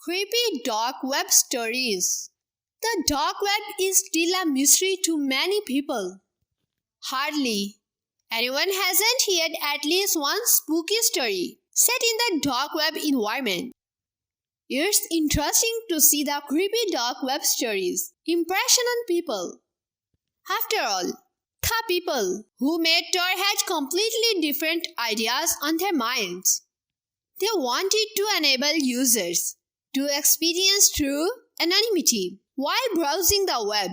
Creepy dark web stories. The dark web is still a mystery to many people. Hardly anyone hasn't heard at least one spooky story set in the dark web environment. It's interesting to see the creepy dark web stories' impression on people. After all, the people who made Tor had completely different ideas on their minds. They wanted to enable users to experience true anonymity while browsing the web.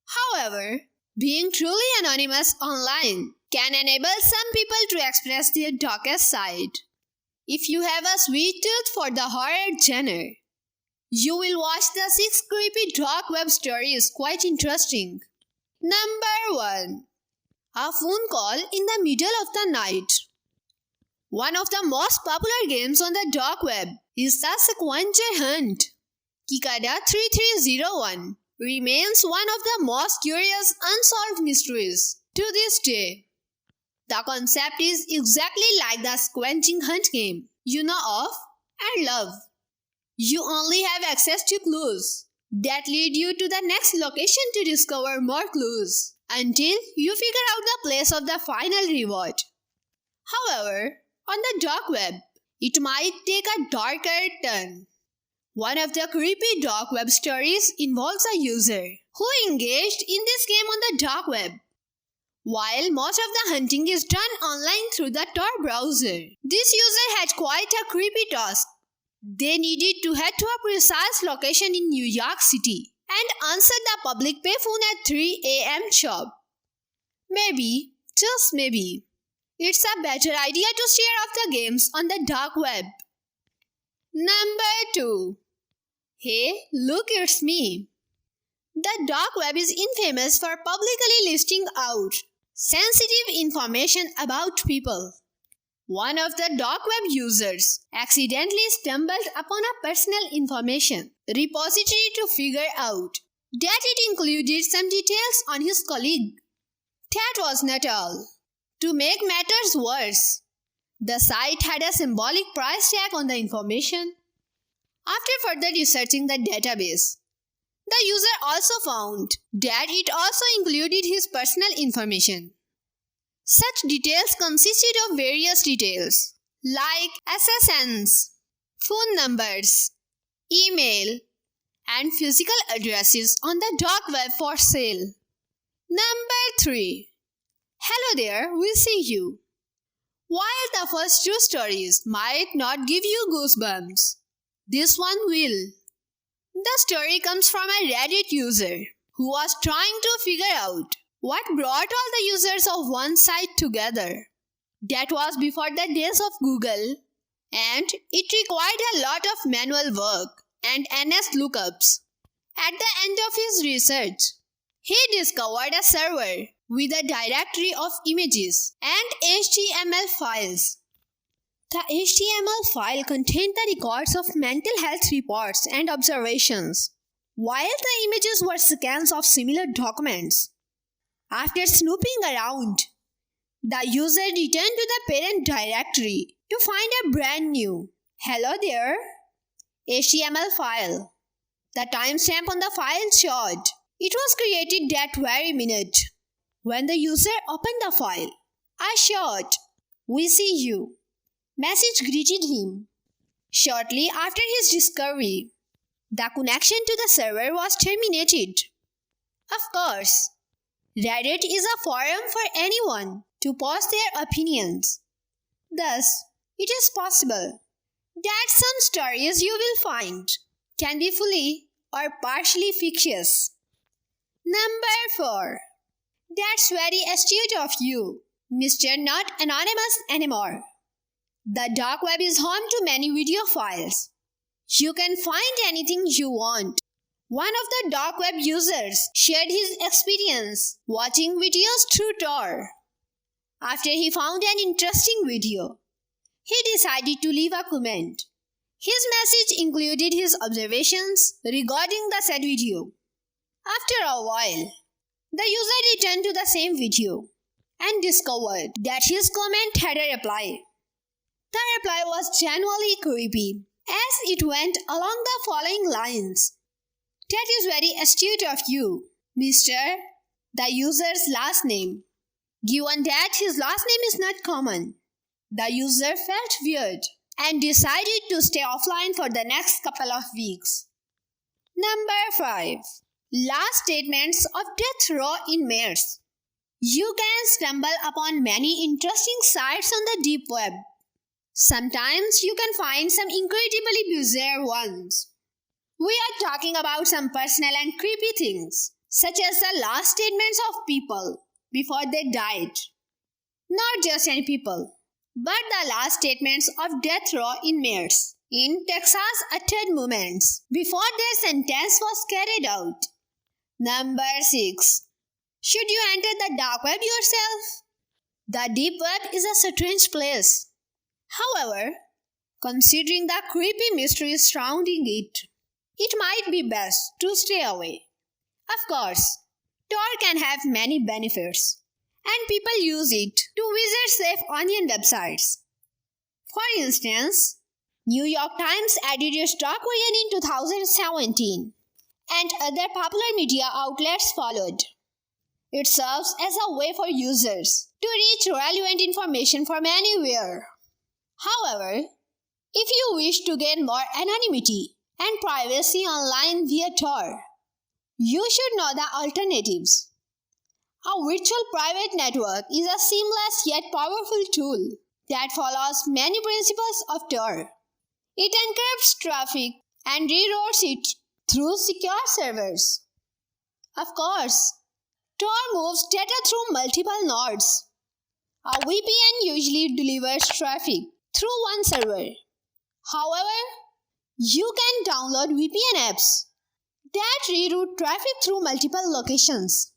However, being truly anonymous online can enable some people to express their darkest side. If you have a sweet tooth for the horror genre, you will watch the 6 creepy dark web stories quite interesting. Number 1. A phone call in the middle of the night. One of the most popular games on the dark web is the scavenger hunt. Kikada 3301 remains one of the most curious unsolved mysteries to this day. The concept is exactly like the scavenger hunt game you know of and love. You only have access to clues that lead you to the next location to discover more clues until you figure out the place of the final reward. However, on the dark web, it might take a darker turn. One of the creepy dark web stories involves a user who engaged in this game on the dark web. While most of the hunting is done online through the Tor browser, this user had quite a creepy task. They needed to head to a precise location in New York City and answer the public payphone at 3 a.m. sharp. Maybe, just maybe, it's a better idea to steer off the games on the dark web. Number 2. Hey, look, it's me. The dark web is infamous for publicly listing out sensitive information about people. One of the dark web users accidentally stumbled upon a personal information repository to figure out that it included some details on his colleague. That was not all. To make matters worse, the site had a symbolic price tag on the information. After further researching the database, the user also found that it also included his personal information. Such details consisted of various details like SSNs, phone numbers, email, and physical addresses on the dark web for sale. Number 3. Hello there, we see you. While the first 2 stories might not give you goosebumps, this one will. The story comes from a Reddit user who was trying to figure out what brought all the users of one site together. That was before the days of Google, and it required a lot of manual work and NS lookups. At the end of his research, he discovered a server with a directory of images and HTML files. The HTML file contained the records of mental health reports and observations, while the images were scans of similar documents. After snooping around, the user returned to the parent directory to find a brand new "Hello there" HTML file. The timestamp on the file showed it was created that very minute. When the user opened the file, a short "We see you" message greeted him. Shortly after his discovery, the connection to the server was terminated. Of course, Reddit is a forum for anyone to post their opinions. Thus, it is possible that some stories you will find can be fully or partially fictitious. Number 4. That's very astute of you, Mr. Not Anonymous Anymore. The dark web is home to many video files. You can find anything you want. One of the dark web users shared his experience watching videos through Tor. After he found an interesting video, he decided to leave a comment. His message included his observations regarding the said video. After a while, the user returned to the same video and discovered that his comment had a reply. The reply was genuinely creepy as it went along the following lines. That is very astute of you, Mr. The user's last name. Given that his last name is not common, the user felt weird and decided to stay offline for the next couple of weeks. Number 5. Last statements of death row inmates. You can stumble upon many interesting sites on the deep web. Sometimes you can find some incredibly bizarre ones. We are talking about some personal and creepy things, such as the last statements of people before they died. Not just any people, but the last statements of death row inmates in Texas uttered moments before their sentence was carried out. Number 6. Should you enter the dark web yourself? The deep web is a strange place. However, considering the creepy mysteries surrounding it, it might be best to stay away. Of course, Tor can have many benefits, and people use it to visit safe onion websites. For instance, New York Times added its dark version in 2017, and other popular media outlets followed. It serves as a way for users to reach relevant information from anywhere. However, if you wish to gain more anonymity and privacy online via Tor, you should know the alternatives. A virtual private network is a seamless yet powerful tool that follows many principles of Tor. It encrypts traffic and reroutes it through secure servers. Of course, Tor moves data through multiple nodes. A VPN usually delivers traffic through one server. However, you can download VPN apps that reroute traffic through multiple locations.